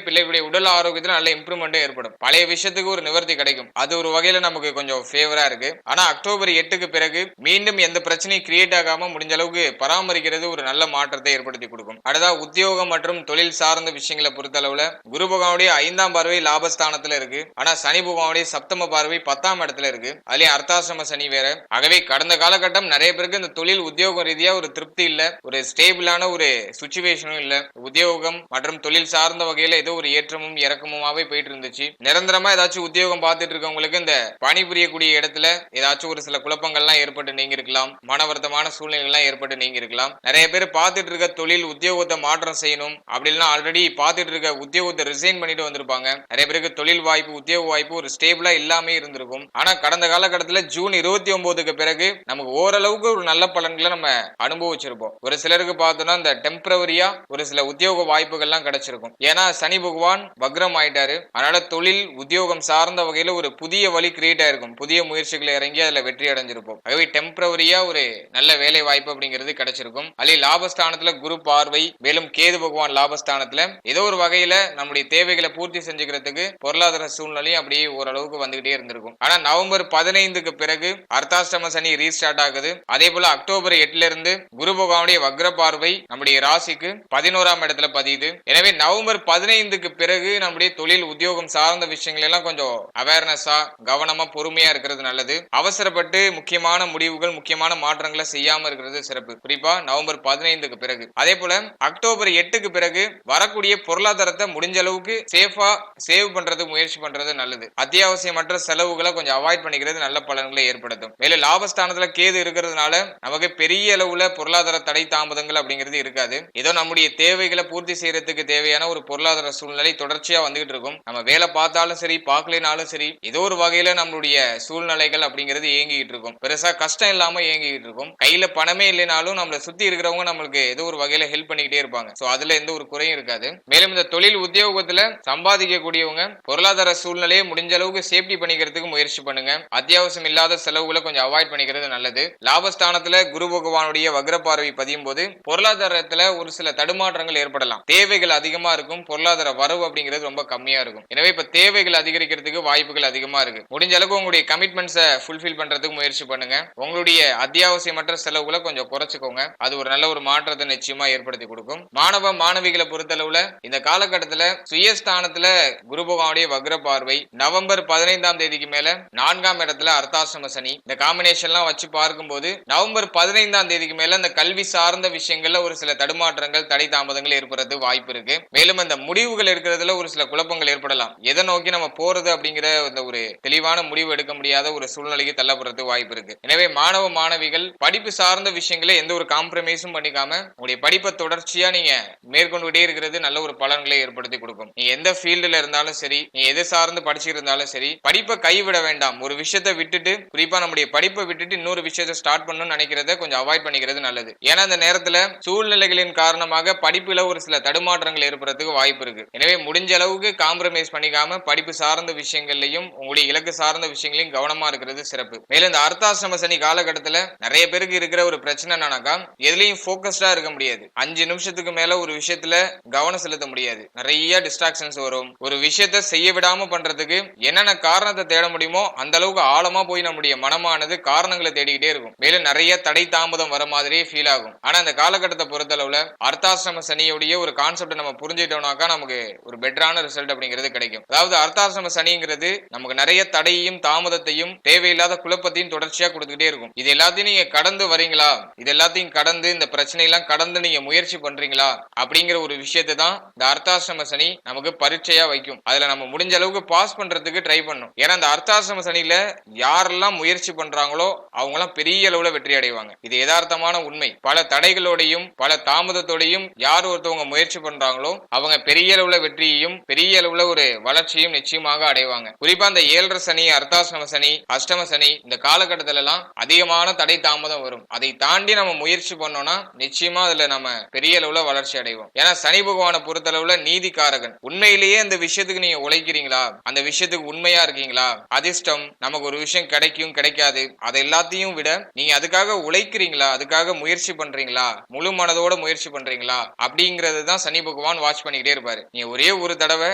பிள்ளைகளுடைய உடல் ஆரோக்கியத்துல நல்ல இம்ப்ரூவ்மெண்ட் ஏற்படும். பழைய விஷயத்துக்கு ஒரு நிவர்த்தி கிடைக்கும். அது ஒரு வகையில நமக்கு கொஞ்சம் ஃபேவரா இருக்கு. ஆனா அக்டோபர் 8க்கு பிறகு மீண்டும் எந்த பிரச்சனையும் கிரியேட் ஆகாம முடிஞ்ச அளவுக்கு பராமரிக்கிறது ஒரு நல்ல மாற்றத்தை ஏற்படுத்தி கொடுக்கும். அடுத்தா உத்தியோகம் மற்றும் தொழில் சார்ந்த விஷயங்களை பொறுத்தளவுல குரு பகவானுடைய 5ஆம் பார்வை லாபஸ்தானத்துல இருக்கு. ஆனா சனி பகவானுடைய சப்தம பார்வை 10ஆம் இடத்துல இருக்கு. அதுலயும் அர்த்தாசிரம சனி வேற. ஆகவே கடந்த காலகட்டம் நிறைய பேருக்கு இந்த தொழில் உத்தியோகம் ரீதியா ஒரு திருப்தி இல்ல, ஒரு ஸ்டேபிளான ஒரு சுச்சுவேஷனும் இல்ல. உத்தியோகம் மற்றும் தொழில் சார்ந்த வகையில ஏதோ ஒரு ஏற்றமும் இறக்கமுமாவே போயிட்டு இருந்துச்சு. நிரந்தரமா ஏதாச்சும் உத்தியோகம் பார்த்துட்டு இருக்கவங்களுக்கு இந்த பணிபுரியக்கூடிய இடத்துல ஏதாச்சும் ஒரு சில குழப்பங்கள்லாம் ஏற்பட்டு நீங்க இருக்கலாம். மன வருத்தமான சூழ்நிலைகள்லாம் ஏற்பட்டு நீங்க இருக்கலாம். நிறைய பேர் பார்த்துட்டு இருக்க தொழில் உத்தியோகத்தை மாற்றம் செய்யணும் அப்படி இல்லைன்னா ஆல்ரெடி பார்த்துட்டு இருக்க உத்தியோகத்தை ரிசைன் பண்ணிட்டு வந்திருப்பாங்க. நிறைய பேருக்கு தொழில் வாய்ப்பு, உத்தியோக வாய்ப்பு ஒரு ஸ்டேபிளா இல்லாம இருந்திருக்கும். ஆனா கடந்த காலகட்டத்துல ஜூன் 29க்கு பிறகு நமக்கு ஓரளவுக்கு ஒரு நல்ல பலன்களை நம்ம அனுபவிச்சிருப்போம். ஒரு சிலருக்கு பார்த்தோம்னா இந்த டெம்பரவரியா ஒரு சில உத்தியோக வாய்ப்புகள்லாம் கிடைச்சிருக்கும். ஏன்னா சனி பகவான் வக்ரம் ஆயிட்டாரு. அதனால தொழில் உத்தியோகம் சார்ந்த வகையில ஒரு புதிய வழி கிரியேட் ஆயிருக்கும். புதிய முயற்சிகளை இறங்கி அதுல வெற்றி அடைஞ்சிருப்போம். ஆகவே டெம்பரவரியா ஒரு நல்ல வேலை வாய்ப்பு அப்படிங்கிறது கிடைச்சிருக்கும். அதே லாபஸ்தானத்துல குரு பார்வை, மேலும் கேது பகவான் லாபஸ்தானத்துல ஏதோ ஒரு வகையில நம்முடைய தேவைகளை பூர்த்தி செஞ்சுக்கிறதுக்கு பொருளாதார சூழ்நிலையும் அப்படியே ஓரளவுக்கு வந்துகிட்டே இருந்திருக்கும். ஆனா நவம்பர் 15க்கு பிறகு அர்த்தாஷ்டம சனி ரீஸ்டார்ட் ஆகுது. அதே போல அக்டோபர் 8ல இருந்து குரு பகவானுடைய வக்ர பார்வை நம்முடைய ராசிக்கு 11ஆம் இடத்துல பதியுது. எனவே நவம்பர் 15க்கு பிறகு நம்முடைய தொழில் உத்தியோகம் சார்ந்த விஷயங்கள் எல்லாம் கொஞ்சம் அவேர்னஸா கவனமா பொறுமையா இருக்கிறது நல்லது. அவசரப்பட்டு முக்கியமான முடிவுகள், முக்கியமான மாற்றங்களை செய்யாம இருக்கிறது சிறப்பு. குறிப்பா நவம்பர் 15க்கு பிறகு. அதே போல அக்டோபர் 8க்கு பிறகு வரக்கூடிய பொருளாதாரத்தை முடிஞ்ச அளவுக்கு சேஃபா சேவ் பண்றதுக்கு முயற்சி பண்றது நல்லது. அத்தியாவசியமற்ற செலவுகளை கொஞ்சம் அவாய்ட் பண்ணிக்கிறது நல்ல பலன்களை ஏற்படுத்தும். மேலும் லாபஸ்தானத்துல கேது இருக்கிறதுனால நமக்கு பெரிய அளவுல பொருளாதார தடை தாமதங்கள் அப்படிங்கிறது இருக்காது. ஏதோ நம்முடைய தேவைகளை பூர்த்தி செய்யறதுக்கு தேவையான ஒரு பொருளாதார சூழ்நிலை தொடர்ச்சியா வந்துகிட்டு இருக்கும். நம்ம வேலை பார்த்தாலும் சரி, பார்க்கலனாலும் சரி, ஏதோ ஒரு வகையில நம்மளுடைய சூழ்நிலைகள் அப்படிங்கிறது இயங்கிட்டு இருக்கும். பெருசா கஷ்டம் இல்லாம இயங்கிட்டு இருக்கும். கையில பணமே இல்லைனாலும் நம்மளை சுத்தி இருக்கிறவங்க நம்மளுக்கு ஏதோ ஒரு வகையில ஹெல்ப் பண்ணிக்கிட்டே இருப்பாங்க. சோ அதுல எந்த ஒரு குறையும் இருக்காது. மேலும் இந்த தொழில் உத்தியோகத்துல சம்பாதிக்கக்கூடியவங்க பொருளாதார சூழ்நிலையை முடிஞ்ச அளவுக்கு சேஃப்டி பண்ணிக்கிறதுக்கு முயற்சி பண்ணுங்க. அத்தியாவசியம் இல்லாத செலவுகளை கொஞ்சம் அவாய்ட் பண்ணிக்கிறது நல்லது. லாபஸ்தானத்துல குரு பகவானுடைய வக்ர பார்வை பதியும் போது பொருளாதாரத்துல ஒரு சில தடுமாற்றங்கள் ஏற்படலாம். தேவைகள் அதிகமா இருக்கும், பொருளாதார வரவு அப்படிங்கிறது ரொம்ப கம்மியா இருக்கும். எனவே இப்ப தேவைகள் அதிகரிக்கிறதுக்கு வாய்ப்புகள் அதிகமா இருக்கு. முடிஞ்ச அளவுக்கு உங்களுடைய கமிட்மெண்ட்ஸை ஃபுல்ஃபில் பண்றதுக்கு முயற்சி பண்ணுங்க. உங்களுடைய அத்தியாவசியமற்ற செலவுகளை கொஞ்சம் குறைச்சுக்கோங்க. அது ஒரு நல்ல ஒரு மாற்றத்தை நிச்சயமா ஏற்படுத்தி கொடுக்கும். மாணவ மாணவிகளை பொறுத்தளவுல இந்த காலகட்டத்துல சுயஸ்தானத்துல குரு பகவானுடைய வக்ர பார்வை நவம்பர் 15ஆம் தேதிக்கு மேல 4ஆம் இடத்துல அர்த்தாசிரம சனி, இந்த காம்பினேஷன்லாம் வச்சு பார்க்கும்போது நவம்பர் 15ஆம் தேதிக்கு மேல இந்த கல்வி சார்ந்த விஷயங்கள்ல ஒரு சில தடுமாற்றங்கள், தடை தாமதங்கள் ஏற்படுறது வாய்ப்பு இருக்கு. மேலும் அந்த முடிவுகள் எடுக்கிறதுல ஒரு சில குழப்பங்கள் ஏற்படலாம். எதை நோக்கி நம்ம போறது அப்படிங்கிற இந்த ஒரு தெளிவான முடிவு எடுக்க முடியாத ஒரு சூழ்நிலைக்கு தள்ளப்படுறதுக்கு வாய்ப்பு இருக்கு. எனவே மாணவ மாணவிகள் படிப்பு சார்ந்த விஷயங்களை எந்த ஒரு காம்ப்ரமைஸும் பண்ணிக்காம உங்களுடைய படிப்பை தொடர்ச்சியா நீங்க மேற்கொண்டுகிட்டே இருக்கிறது நல்ல ஒரு பலன்களை ஏற்படுத்தி கொடுக்கும். நீங்க எந்த ஃபீல்டுல இருந்தாலும் சரி, நீங்க எது சார்ந்து படிச்சுட்டு இருந்தாலும் சரி, படிப்பை கைவிட வேண்டாம். ஒரு விஷயத்தை விட்டுட்டு, குறிப்பா நம்முடைய படிப்பை விட்டுட்டு இன்னொரு விஷயத்தை ஸ்டார்ட் பண்ணணும்னு நினைக்கிறத கொஞ்சம் அவாய்ட் பண்ணிக்கிறது நல்லது. ஏன்னா அந்த நேரத்துல சூழ்நிலைகளின் காரணமாக படிப்புல ஒரு சில தடுமாற்றங்கள் ஏற்படுறதுக்கு வாய்ப்பு இருக்கு. எனவே முடிஞ்ச அளவுக்கு காம்ப்ரமைஸ் பண்ணிக்காம படிப்பு சார்ந்த விஷயங்கள்லையும் உங்களுடைய இலக்கு சார்ந்த விஷயங்களையும் கவனமா இருக்கிறது சிறப்பு. மேலும் இந்த அர்த்தாசிரம சனி காலகட்டத்துல நிறைய பேருக்கு இருக்கிற ஒரு பிரச்சனை என்னன்னாக்கா, எதுலையும் போக்கஸ்டா இருக்க முடியாது. 5 நிமிஷத்துக்கு மேல ஒரு விஷயத்துல கவனம் செலுத்த முடியாது. நிறைய டிஸ்ட்ராக்ஷன்ஸ் வரும். ஒரு விஷயத்தை செய்ய விடாம பண்றதுக்கு என்னென்ன காரணத்தை தேட முடியுமோ அந்த அளவுக்கு ஆழமா போய் நம்முடைய மனமானது காரணங்களை தேடிக்கிட்டே இருக்கும். மேலும் நிறைய தடை தாமதம் வர மாதிரியே ஃபீல் ஆகும். ஆனா இந்த காலகட்டத்தை பொறுத்தளவுல அர்த்தாசிரம சனியுடைய ஒரு கான்செப்ட் நம்ம புரிஞ்சுட்டோம்னாக்கா நமக்கு ஒரு பெட்டரான ரிசல்ட் அப்படிங்கிறது கிடைக்கும். அதாவது அர்த்தாசிரம சனிங்கிறது நமக்கு நிறைய தடையையும் தாமதத்தையும் தேவையில்லாத குழப்பத்தையும் தொடர்ச்சியா கொடுத்துக்கிட்டே இருக்கும். இது எல்லாத்தையும் நீங்க கடந்து வரீங்களா, இது எல்லாத்தையும் கடந்து இந்த பிரச்சனை எல்லாம் கடந்து நீங்க முயற்சி பண்றீங்களா அப்படிங்கிற ஒரு விஷயத்தை தான் இந்த அர்த்தாசிரம சனி நமக்கு பரீட்சையா வைக்கும். அதுல நம்ம முடிஞ்ச அளவுக்கு பாஸ் பண்றதுக்கு ட்ரை பண்ணும். ஏன்னா இந்த அர்த்தாசிரம சனியில யாரெல்லாம் முயற்சி பண்றாங்களோ அவங்க எல்லாம் பெரிய அளவுல வெற்றி அடைவாங்க. இது யதார்த்தமான உண்மை. பல தடைகளோடையும் பல தாமதத்தோடையும் யார் ஒருத்தவங்க முயற்சி பண்றாங்களோ அவங்க பெரிய அளவுல வெற்றியையும் பெரிய அளவுல ஒரு வளர்ச்சியும் நிச்சயமாக அடைவாங்க. குறிப்பா இந்த 7.5 சனி, அர்த்தாஷ்டம சனி, அஷ்டம சனி இந்த காலகட்டத்தில எல்லாம் அதிகமான தடை தாமதம் வரும். அதை தாண்டி நம்ம முயற்சி பண்ணோம்னா நிச்சயமா அதுல நம்ம பெரிய அளவுல வளர்ச்சி அடைவோம். ஏன்னா சனி பகவானை பொறுத்தளவுல நீதிக்காரகன். உண்மையிலேயே அந்த விஷயத்துக்கு நீங்க உழைக்கிறீங்களா, அந்த விஷயத்துக்கு உண்மையா இருக்கீங்களா, அதிர்ஷ்டம் நமக்கு ஒரு விஷயம் கிடைக்கும் கிடைக்காது அதை எல்லாத்தையும் விட நீங்க அதுக்காக உழைக்கிறீங்களா, அதுக்காக முயற்சி பண்றீங்களா, முழு மனதோட முயற்சி பண்றீங்களா அப்படிங்கறது தான் சனி பகவான் வாட்ச் பண்ணிக்கிட்டே இருப்பாரு. நீங்க ஒரே ஒரு தடவை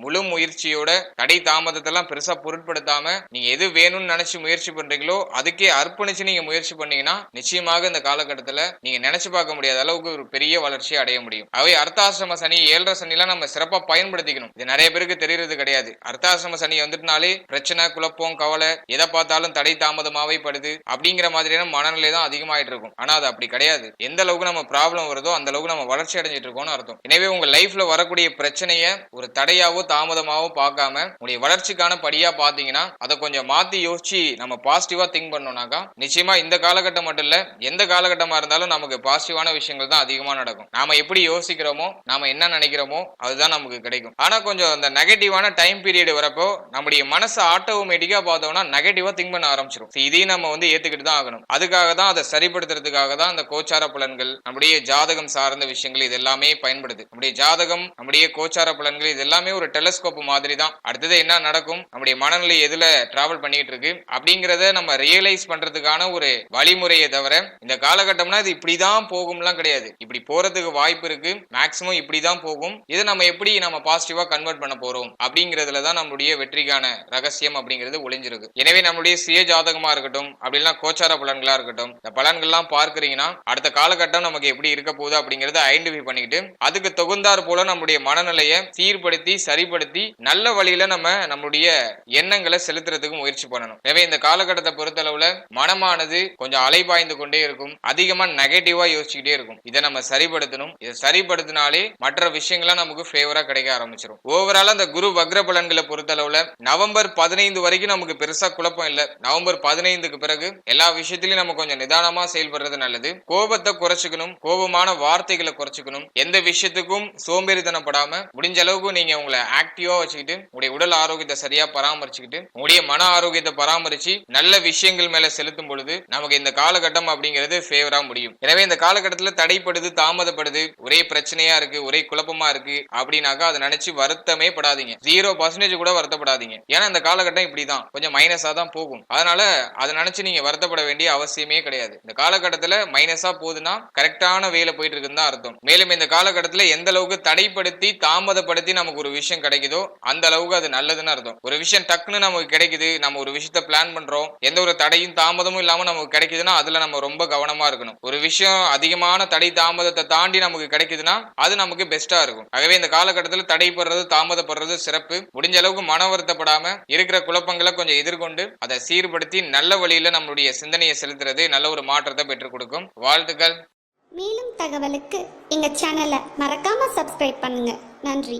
முழு முயற்சியோட தடை தாமதத்தை எல்லாம் பெருசா பொருட்படுத்தாம நீங்க எது வேணும்னு நினைச்சு முயற்சி பண்றீங்களோ அதுக்கே அர்ப்பணிச்சு நீங்க முயற்சி பண்ணீங்கன்னா நிச்சயமாக இந்த காலகட்டத்துல நீங்க நினைச்சு பார்க்க முடியாத அளவுக்கு ஒரு பெரிய வளர்ச்சியை அடைய முடியும். அவை அர்த்தாசிரம சனி, 7.5 சனி எல்லாம் நம்ம சிறப்பா பயன்படுத்திக்கணும். இது நிறைய பேருக்கு தெரியறது கிடையாது. அர்த்தாசிரம சனி வந்துட்டுனாலே பிரச்சனை, குழப்பம், கவலை, எதை பார்த்தாலும் தடை தாமதமாவே படுது அப்படிங்கிற மாதிரியான மனநிலை தான் அதிகமாயிட்டு இருக்கும். ஆனா அது அப்படி கிடையாது. எந்த அளவுக்கு நம்ம ப்ராப்ளம் வருதோ அந்த அளவுக்கு நம்ம வளர்ச்சி அடைஞ்சிட்டு இருக்கோம்னு அர்த்தம். எனவே உங்க லைஃப்ல வரக்கூடிய பிரச்சனைய ஒரு தடையாவோ தாமதமாவோ பார்க்காம உங்களுடைய வளர்ச்சிக்கான படியா பாத்தீங்கன்னா அதை கொஞ்சம் மாத்தி யோசிச்சு நம்ம பாசிட்டிவா திங்க் பண்ணோம்னாக்கா நிச்சயமா இந்த காலகட்டம் மட்டும் இல்ல எந்த காலகட்டமா இருந்தாலும் நமக்கு பாசிட்டிவான விஷயங்கள் தான் அதிகமா நடக்கும். நாம எப்படி யோசிக்கிறோமோ, நாம என்ன நினைக்கிறோமோ அதுதான் நமக்கு கிடைக்கும். ஆனா கொஞ்சம் அந்த நெகட்டிவான டைம் பீரியட் வரப்போ நம்முடைய மனசு ஆட்டோமேட்டிக்கா பார்த்தோம்னா நெகட்டிவா திங்க் பண்ண ஆரம்பிச்சிடும். இதையும் நம்ம ஏத்துக்கிட்டு தான் ஆகணும். அதுக்காக தான் அதை சரிப்படுத்துறதுக்காக தான் அந்த கோச்சார பலன்கள், நம்முடைய ஜாதகம் சார்ந்த விஷயங்கள் இது எல்லாமே பயன்படுது. நம்முடைய ஜாதகம், நம்முடைய கோச்சார பலன்கள் இது எல்லாமே ஒரு டெலஸ்கோப் மாதிரி தான். அடுத்தது என்ன நடக்கும், நம்முடைய மனநிலை எதுல டிராவல் பண்ணிட்டு இருக்கு அப்படிங்கறத நம்ம ரியலைஸ் பண்றதுக்கான ஒரு வழிமுறையை தவிர இந்த காலகட்டம்னா இது இப்படிதான் போகும்லாம் கிடையாது. இப்படி போறதுக்கு வாய்ப்பு இருக்கு, மேக்சிமம் இப்படிதான் போகும். இதை நம்ம எப்படி நம்ம பாசிட்டிவா கன்வெர்ட் பண்ண போறோம் அப்படிங்கறதுல தான் நம்மளுடைய வெற்றிக்கான ரகசியம் அப்படிங்கிறது ஒளிஞ்சிருக்கு. எனவே நம்மளுடைய சுய ஜாதகமா இருக்கட்டும், அப்படின்னா கோச்சார பலன்களா இருக்கட்டும், இந்த பலன்கள்லாம் பார்க்கறீங்கன்னா அடுத்த காலகட்டம் நமக்கு எப்படி இருக்க போகுது அப்படிங்கறத ஐடென்டிஃபை பண்ணிக்கிட்டு அதுக்கு தகுந்தாற் போல நம்முடைய மனநிலையை சீர்படுத்தி சரிப்படுத்தி நல்ல வழியில நம்முடைய எண்ணங்களை செலுத்துறதுக்கு முயற்சி பண்ணணும். எனவே இந்த காலகட்டத்தை பொறுத்தளவுல மனமானது கொஞ்சம் அலைபாய்ந்து கொண்டே இருக்கும், அதிகமா நெகட்டிவா யோசிச்சுக்கிட்டே இருக்கும். இதை நம்ம சரிப்படுத்தணும். இதை சரிப்படுத்தினாலே மற்ற விஷயங்கள்லாம் நமக்கு ஃபேவரா கிடைக்க ஆரம்பிச்சிடும். ஓவரால் அந்த குரு வக்ர பலன்களை பொறுத்தளவுல நவம்பர் 15 வரைக்கும் நமக்கு பெருசா குழப்பம் இல்ல. நவம்பர் 15க்கு பிறகு எல்லா விஷயத்திலையும் நம்ம கொஞ்சம் நிதானமா செயல்படுறது நல்லது. கோபத்தை குறைச்சுக்கணும், கோபமான வார்த்தைகளை குறைச்சுக்கணும். எந்த விஷயத்துக்கும் சோம்பேறித்தனப்படாம முடிஞ்ச அளவுக்கு நீங்க உங்களை ஆக்டிவா வச்சுக்கிட்டு உங்களுடைய உடல் ஆரோக்கியத்தை சரியா பராமரிச்சுக்கிட்டு உங்களுடைய மன ஆரோக்கியத்தை பராமரிச்சு நல்ல விஷயங்கள் மேல செலுத்தும் பொழுது நமக்கு இந்த காலகட்டம் அப்படிங்கிறது ஃபேவரா முடியும். எனவே இந்த காலகட்டத்தில் தடைப்படுது, தாமதப்படுது, ஒரே பிரச்சனையா இருக்கு, ஒரே குழப்பமா இருக்கு அப்படின்னாக்கா அதை நினைச்சு வருத்தமே படாதீங்க. 0% கூட வருத்தப்படாதீங்க. ஏன்னா இந்த காலகட்டம் இப்படிதான் கொஞ்சம் மைனஸா தான் போகும். அதனால அதை நினைச்சு நீங்க வருத்தப்பட வேண்டிய அவசியமே கிடையாது. இந்த காலகட்டத்துல மைனஸா போகுதுன்னா கரெக்டான வேலை போயிட்டு இருக்குன்னு தான் அர்த்தம். மேலும் இந்த காலகட்டத்துல எந்த அளவுக்கு தடைப்படுத்தி தாமதப்படுத்தி நமக்கு ஒரு விஷயம் கிடைக்குதோ அந்த அளவுக்கு அது நல்லதுன்னு அர்த்தம். ஒரு விஷயம் டக்குன்னு நமக்கு கிடைக்குது, நம்ம ஒரு விஷயத்த பிளான் பண்றோம், எந்த ஒரு தடையும் தாமதமும் இல்லாம நமக்கு கிடைக்குதுன்னா அதுல நம்ம ரொம்ப கவனமா இருக்கணும். ஒரு விஷயம் அதிகமான தடை தாமதத்தை தாண்டி நமக்கு கிடைக்குதுன்னா அது நமக்கு பெஸ்டா இருக்கும். ஆகவே இந்த காலகட்டத்தில் தடைப்படுறது, தாமதப்படுறது சிறப்பு. முடிஞ்ச அளவுக்கு மன வருத்தப்படாம இருக்கிற குழப்பங்களை கொஞ்சம் எதிர்கொண்டு அதை சீர்படுத்தி நல்ல வழியில நம்மளுடைய சிந்தனையை செலுத்துறது நல்ல ஒரு மாற்றத்தை பெற்றுக் கொடுக்கும். வாழ்த்துக்கள். மேலும் தகவலுக்கு எங்க சேனலை மறக்காம சப்ஸ்கிரைப் பண்ணுங்க. நன்றி.